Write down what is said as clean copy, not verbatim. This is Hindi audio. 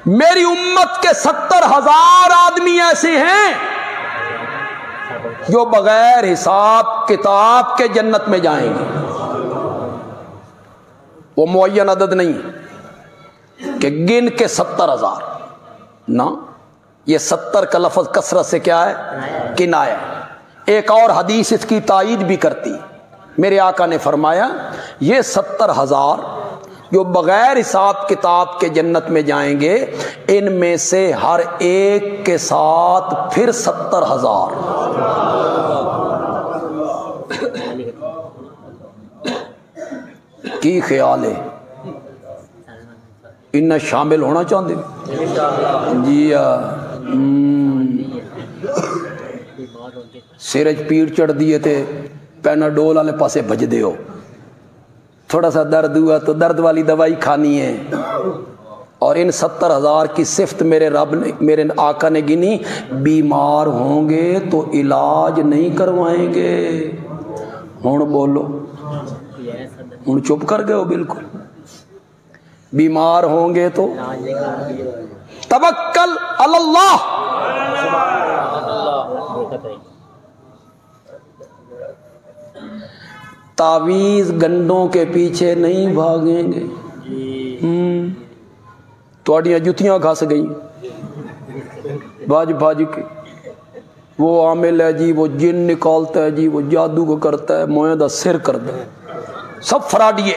मेरी उम्मत के 70,000 आदमी ऐसे हैं जो बगैर हिसाब किताब के जन्नत में जाएंगे। वो मुअय्यन अदद नहीं कि गिन के 70,000 ना, ये 70 का लफ्ज कसरत से क्या है, किनाया। एक और हदीस इसकी तायीद भी करती। मेरे आका ने फरमाया ये 70,000 जो बगैर हिसाब किताब के जन्नत में जाएंगे, इनमें से हर एक के साथ फिर 70,000। की ख्याल है, इन्ना शामिल होना चाहते जी? सिर च पीड़ चढ़ दी है तो पैनाडोल वाले पासे भजदे हो, थोड़ा सा दर्द हुआ तो दर्द वाली दवाई खानी है। और इन 70,000 की सिफ्त मेरे रब ने, मेरे आका ने गिनी, बीमार होंगे तो इलाज नहीं करवाएंगे। हुण बोलो, हुण चुप कर गए हो बिल्कुल। बीमार होंगे तो तवक्कल अल्लाह, तावीज गंडों के पीछे नहीं भागेंगे। थोड़ियां जुतियां घस गई भाज भाज के। वो आमिल है जी, वो जिन निकालता है जी, वो जादू को करता है, मोए दा सिर करता है, सब फराडिए।